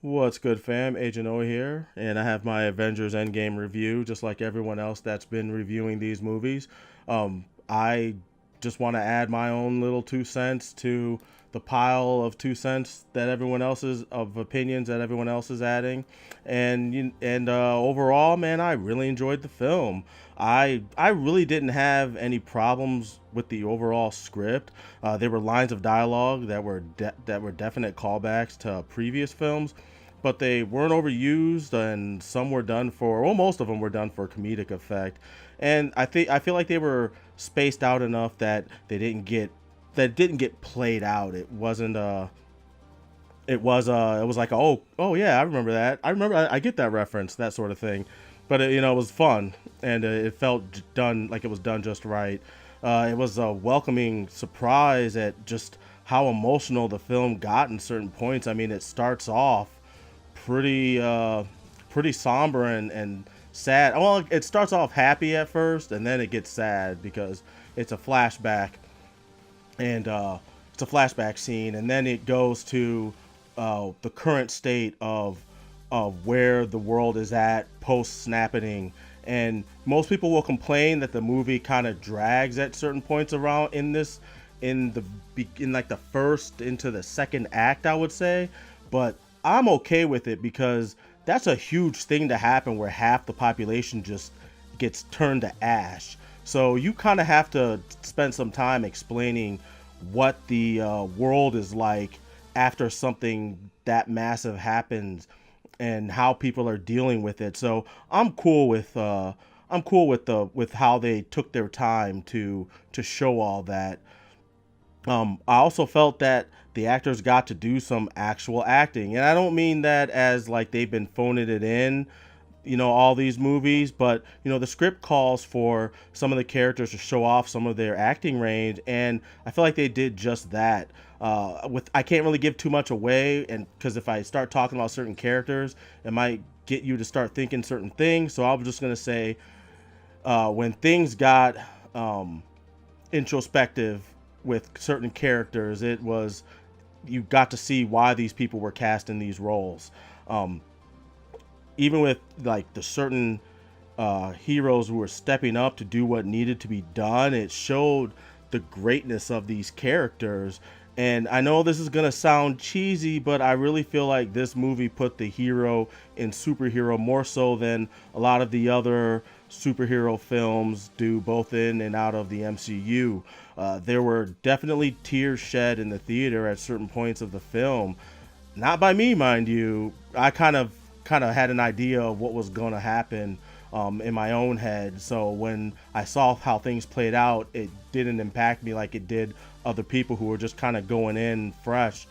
What's good, fam? Agent O here, and I have my Avengers Endgame review, just like everyone else that's been reviewing these movies. I just want to add my own little 2 cents to the pile of 2 cents that everyone else is of opinions that everyone else is adding, and overall, man, I really enjoyed the film. I really didn't have any problems with the overall script. There were lines of dialogue that were definite callbacks to previous films, but they weren't overused, and some were done for, well, most of them were done for comedic effect. And I feel like they were spaced out enough that didn't get played out. It was like, oh yeah, I remember that. I get that reference, that sort of thing. But it was fun, and it felt done like it was done just right. It was a welcoming surprise at just how emotional the film got in certain points. I mean, it starts off pretty pretty somber and sad. Well, it starts off happy at first, and then it gets sad because it's a flashback, and it's a flashback scene, and then it goes to the current state of where the world is at post snapping. And most people will complain that the movie kind of drags at certain points around in like the first into the second act, I would say. But I'm okay with it because that's a huge thing to happen where half the population just gets turned to ash. So you kind of have to spend some time explaining what the world is like after something that massive happens and how people are dealing with it. So I'm cool with how they took their time to show all that. I also felt that the actors got to do some actual acting, and I don't mean that as like they've been phoning it in, all these movies, but the script calls for some of the characters to show off some of their acting range, and I feel like they did just that. With I can't really give too much away, and because if I start talking about certain characters, it might get you to start thinking certain things. So I'm just gonna say, when things got um, introspective with certain characters, it was you got to see why these people were cast in these roles. Um, Even with like the certain heroes who were stepping up to do what needed to be done, it showed the greatness of these characters. And I know this is gonna sound cheesy, but I really feel like this movie put the hero in superhero more so than a lot of the other superhero films do, both in and out of the MCU. There were definitely tears shed in the theater at certain points of the film. Not by me, mind you. I kind of had an idea of what was going to happen in my own head. So when I saw how things played out, it didn't impact me like it did other people who were just kind of going in fresh.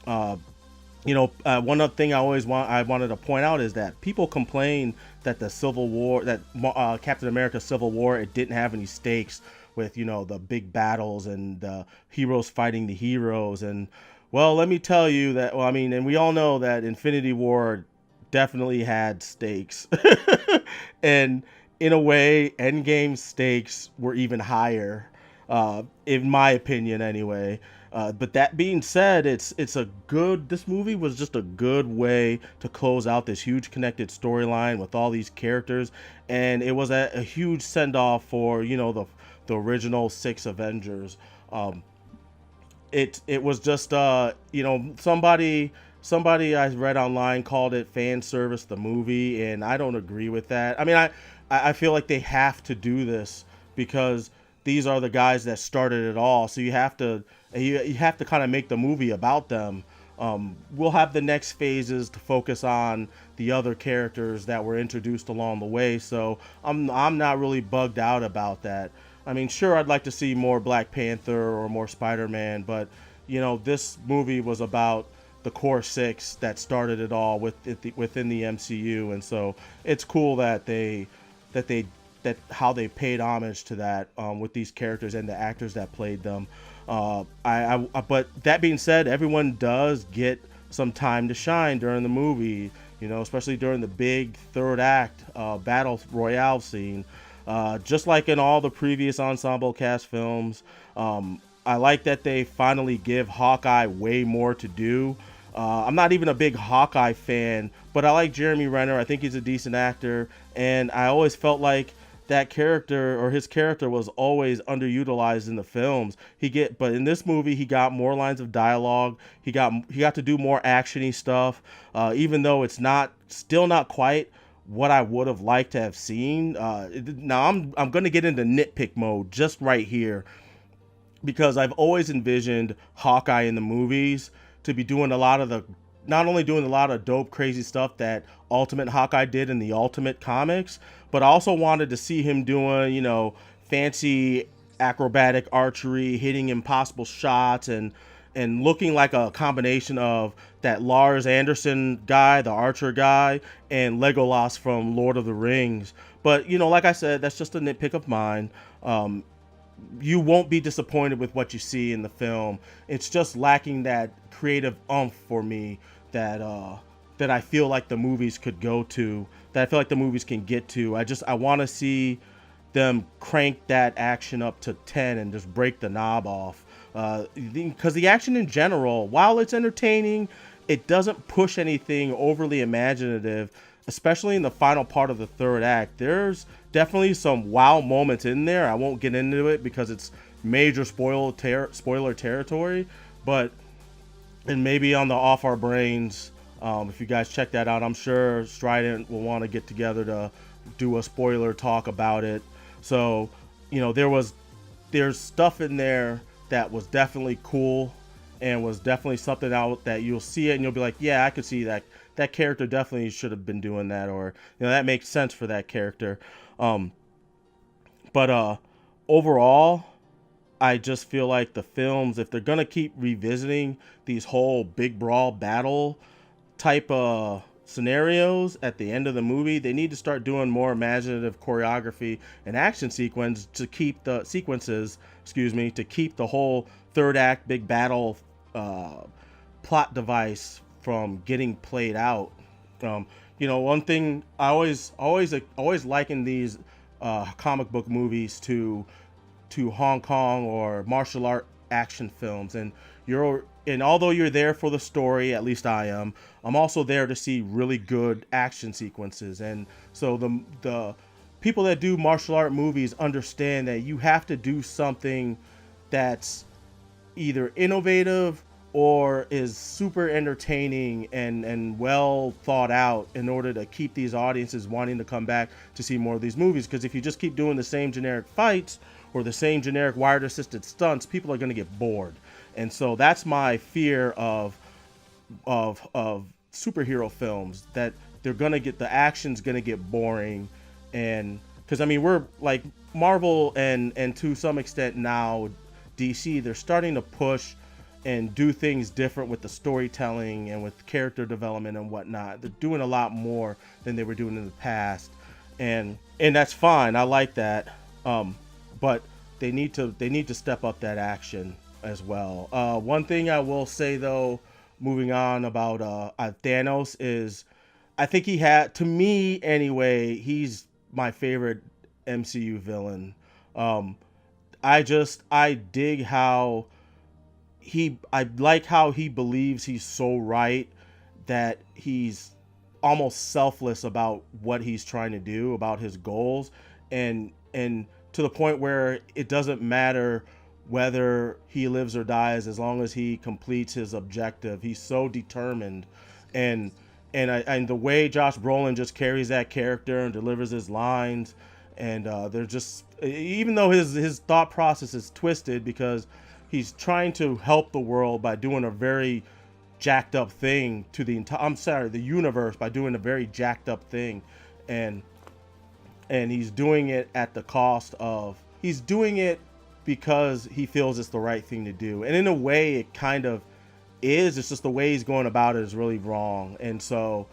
Uh, One other thing I wanted to point out is that people complain that the Civil War, that Captain America Civil War, it didn't have any stakes with the big battles and the heroes fighting the heroes. And well, let me tell you that. Well, I mean, and we all know that Infinity War definitely had stakes, and in a way, Endgame stakes were even higher, in my opinion, anyway. But that being said, it's a good. This movie was just a good way to close out this huge connected storyline with all these characters, and it was a huge send off for the original six Avengers. It was just somebody I read online called it fan service the movie, and I don't agree with that. I mean, I feel like they have to do this because these are the guys that started it all. So you have to kind of make the movie about them. We'll have the next phases to focus on the other characters that were introduced along the way. So I'm not really bugged out about that. I mean, sure, I'd like to see more Black Panther or more Spider-Man, but this movie was about the core six that started it all within the MCU, and so it's cool that they that how they paid homage to that with these characters and the actors that played them. But that being said, everyone does get some time to shine during the movie, especially during the big third act battle royale scene. Just like in all the previous ensemble cast films, I like that they finally give Hawkeye way more to do. I'm not even a big Hawkeye fan, but I like Jeremy Renner. I think he's a decent actor, and I always felt like that character or his character was always underutilized in the films. But in this movie he got more lines of dialogue. He got to do more actiony stuff. Even though it's not still not quite what I would have liked to have seen. Now I'm gonna get into nitpick mode just right here because I've always envisioned Hawkeye in the movies to be doing a lot of the not only doing a lot of dope crazy stuff that Ultimate Hawkeye did in the Ultimate comics, but I also wanted to see him doing, fancy acrobatic archery, hitting impossible shots and looking like a combination of that Lars Anderson guy, the archer guy, and Legolas from Lord of the Rings. But like I said, that's just a nitpick of mine. You won't be disappointed with what you see in the film. It's just lacking that creative oomph for me that I feel like the movies could go to, that I feel like the movies can get to. I want to see them crank that action up to 10 and just break the knob off. Because the action in general, while it's entertaining, it doesn't push anything overly imaginative, especially in the final part of the third act. There's definitely some wow moments in there. I won't get into it because it's major spoiler territory, but and maybe on the Off Our Brains, if you guys check that out, I'm sure Strident will want to get together to do a spoiler talk about it. So, there's stuff in there that was definitely cool and was definitely something out that you'll see it and you'll be like, yeah, I could see that character definitely should have been doing that, or that makes sense for that character. But overall, I just feel like the films, if they're gonna keep revisiting these whole big brawl battle type scenarios at the end of the movie, they need to start doing more imaginative choreography and action to keep the whole third act big battle plot device from getting played out. One thing I always liken these comic book movies to Hong Kong or martial art action films, and although you're there for the story, at least I'm also there to see really good action sequences. And so the people that do martial art movies understand that you have to do something that's either innovative or is super entertaining and well thought out in order to keep these audiences wanting to come back to see more of these movies. Because if you just keep doing the same generic fights or the same generic wired assisted stunts, people are going to get bored. And so that's my fear of superhero films, that the action's gonna get boring. And because we're like Marvel and to some extent now DC, they're starting to push and do things different with the storytelling and with character development and whatnot. They're doing a lot more than they were doing in the past, and that's fine. I like that, but they need to step up that action as well. One thing I will say though, moving on about Thanos, is I think to me anyway, he's my favorite MCU villain. I dig how I like how he believes he's so right, that he's almost selfless about what he's trying to do, about his goals, and to the point where it doesn't matter whether he lives or dies as long as he completes his objective. He's so determined, and the way Josh Brolin just carries that character and delivers his lines, and they're just, even though his thought process is twisted because he's trying to help the world by doing a very jacked up thing to the universe, by doing a very jacked up thing, and he's doing it at the cost of, he's doing it because he feels it's the right thing to do. And in a way it kind of is. It's just the way he's going about it is really wrong. And so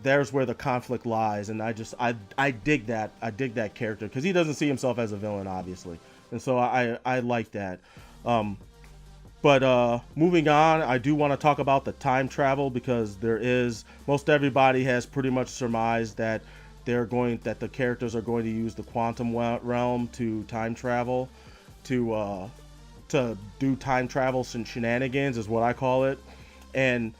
there's where the conflict lies. And I dig that. I dig that character because he doesn't see himself as a villain, obviously. And so I like that. But moving on, I do want to talk about the time travel, because most everybody has pretty much surmised that the characters are going to use the quantum realm to time travel, to do time travel shenanigans is what I call it. And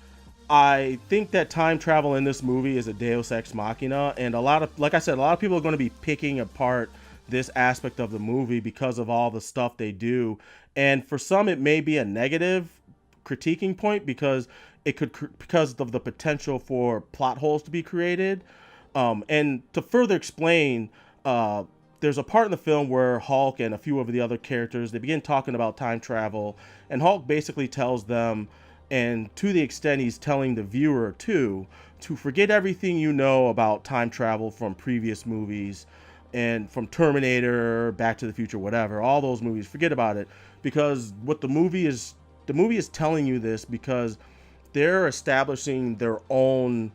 I think that time travel in this movie is a Deus Ex Machina, and a lot of, like I said, a lot of people are going to be picking apart this aspect of the movie because of all the stuff they do. And for some, it may be a negative critiquing point because because of the potential for plot holes to be created. And to further explain, there's a part in the film where Hulk and a few of the other characters, they begin talking about time travel, and Hulk basically tells them, and to the extent he's telling the viewer too, to forget everything you know about time travel from previous movies and from Terminator, Back to the Future, whatever, all those movies, forget about it, because what the movie is telling you this because they're establishing their own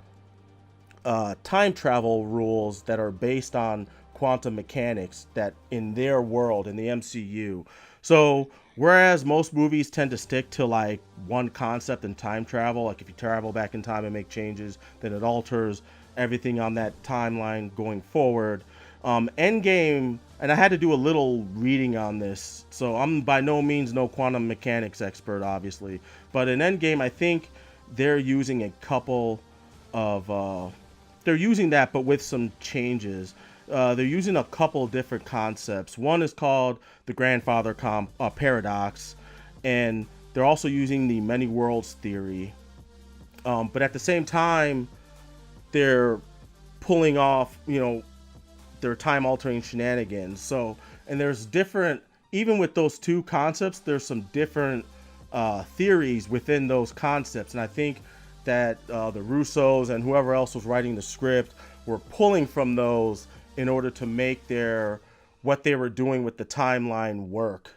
time travel rules that are based on quantum mechanics that in their world in the MCU. So whereas most movies tend to stick to like one concept in time travel, like if you travel back in time and make changes, then it alters everything on that timeline going forward. Endgame, and I had to do a little reading on this, so I'm by no means no quantum mechanics expert, obviously. But in Endgame, I think they're using a couple of they're using that, but with some changes. They're using a couple different concepts. One is called the grandfather paradox, and they're also using the many worlds theory. But at the same time, they're pulling off, their time altering shenanigans. So, and there's different, even with those two concepts, there's some different theories within those concepts. And I think that the Russos and whoever else was writing the script were pulling from those in order to make what they were doing with the timeline work.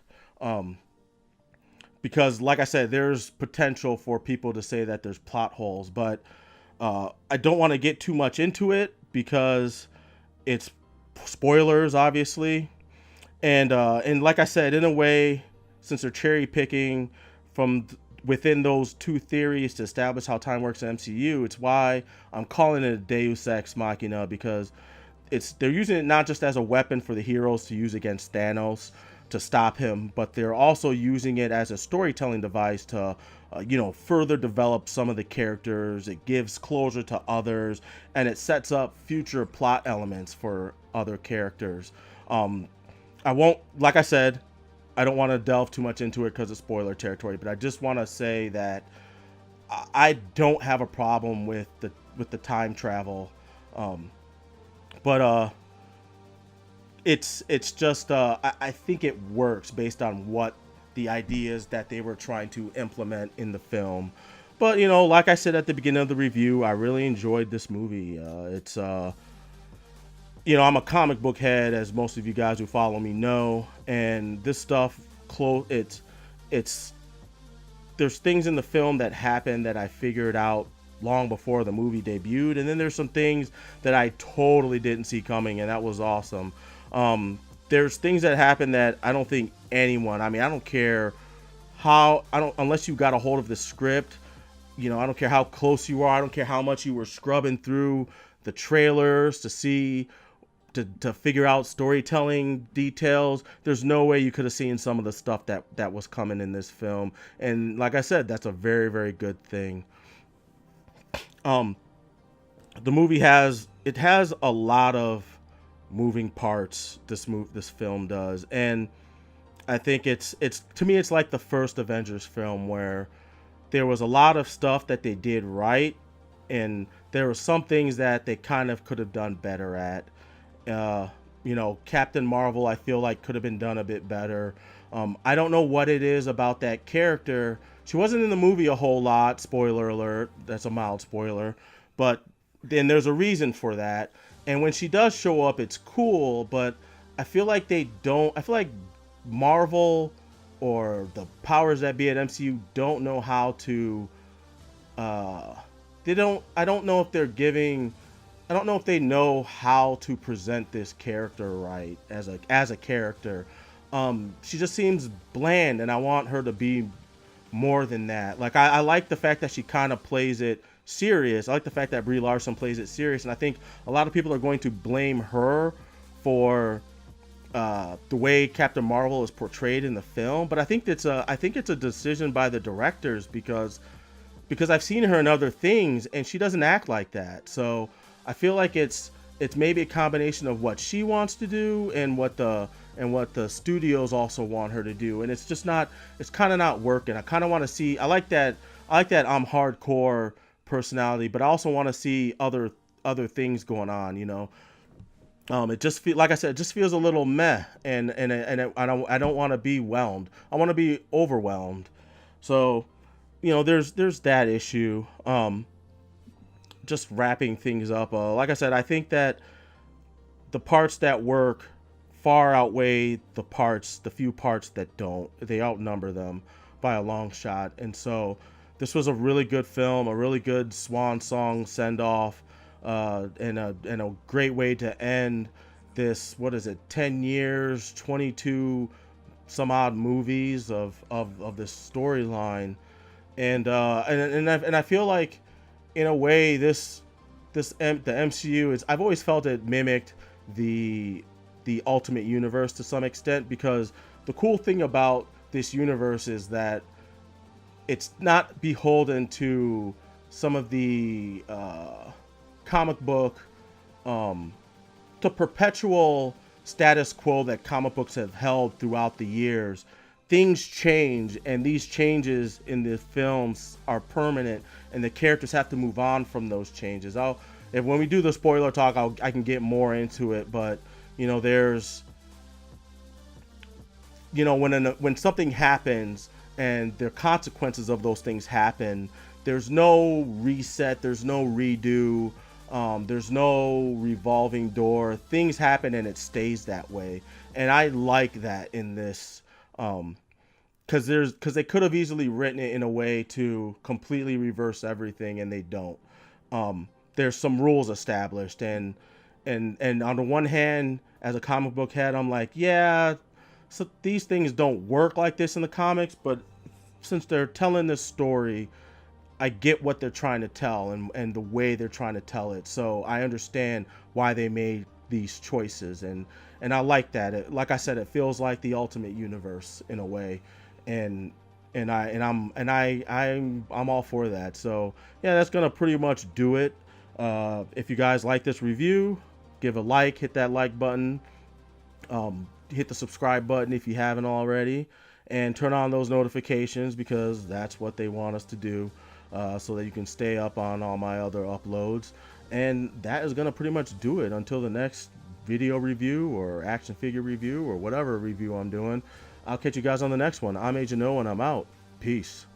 Because like I said, there's potential for people to say that there's plot holes, but I don't want to get too much into it because it's spoilers, obviously. And like I said, in a way, since they're cherry picking from within those two theories to establish how time works in MCU, it's why I'm calling it a Deus Ex Machina, because they're using it not just as a weapon for the heroes to use against Thanos to stop him, but they're also using it as a storytelling device to further develop some of the characters. It gives closure to others, and it sets up future plot elements for other characters. I won't, like I said, I don't want to delve too much into it because of spoiler territory, but I just want to say that I don't have a problem with the time travel. But it's just I think it works based on what the ideas that they were trying to implement in the film. But like I said at the beginning of the review, I really enjoyed this movie. It's I'm a comic book head, as most of you guys who follow me know, and this stuff it's there's things in the film that happen that I figured out long before the movie debuted, and then there's some things that I totally didn't see coming, and that was awesome. There's things that happen that I don't think anyone, I don't care unless you got a hold of the script, I don't care how close you are, I don't care how much you were scrubbing through the trailers to figure out storytelling details. There's no way you could have seen some of the stuff that was coming in this film, and like I said, that's a very, very good thing. The movie has a lot of moving parts. This film does, and I think it's to me, it's like the first Avengers film where there was a lot of stuff that they did right, and there were some things that they kind of could have done better at. Captain Marvel, I feel like could have been done a bit better. I don't know what it is about that character. She wasn't in the movie a whole lot. Spoiler alert. That's a mild spoiler. But then there's a reason for that. And when she does show up, it's cool. But I feel like I feel like Marvel or the powers that be at MCU don't know how to. I don't know if they're giving. I don't know if they know how to present this character right as a character. She just seems bland, and I want her to be more than that. Like I like the fact that she kind of plays it serious. I like the fact that Brie Larson plays it serious, and I think a lot of people are going to blame her for the way Captain Marvel is portrayed in the film. But I think it's a decision by the directors because because I've seen her in other things and she doesn't act like that. So I feel like it's maybe a combination of what she wants to do and what the studios also want her to do, and it's just not, it's kind of not working. I kind of want to see, I like that I'm hardcore personality, but I also want to see other things going on, you know. It just feel like I said, it just feels a little meh, and I don't want to be whelmed. I want to be overwhelmed. So, you know, there's that issue. Just wrapping things up. Like I said, I think that the parts that work far outweigh the few parts that don't. They outnumber them by a long shot. And so this was a really good film, a really good swan song send off, and a great way to end this, what is it, 10 years, 22 some odd movies of this storyline. And I feel like in a way the MCU is, I've always felt it mimicked the Ultimate Universe to some extent, because the cool thing about this universe is that it's not beholden to some of the comic book, the perpetual status quo that comic books have held throughout the years. Things change, and these changes in the films are permanent, and the characters have to move on from those changes. If when we do the spoiler talk, I can get more into it, but you know, there's, you know, when something happens and the consequences of those things happen, there's no reset, there's no redo, there's no revolving door. Things happen and it stays that way, and I like that in this. Because they could have easily written it in a way to completely reverse everything, and they don't. There's some rules established, and on the one hand, as a comic book head, I'm like, yeah, so these things don't work like this in the comics, but since they're telling this story, I get what they're trying to tell, and the way they're trying to tell it. So I understand why they made these choices, and I like that. Like I said, it feels like the Ultimate Universe in a way, and I'm all for that. So yeah, that's gonna pretty much do it. If you guys like this review, give a like, hit that like button, hit the subscribe button if you haven't already, and turn on those notifications, because that's what they want us to do, so that you can stay up on all my other uploads. And that is gonna pretty much do it until the next video review or action figure review or whatever review I'm doing. I'll catch you guys on the next one. I'm Agent O, and I'm out. Peace.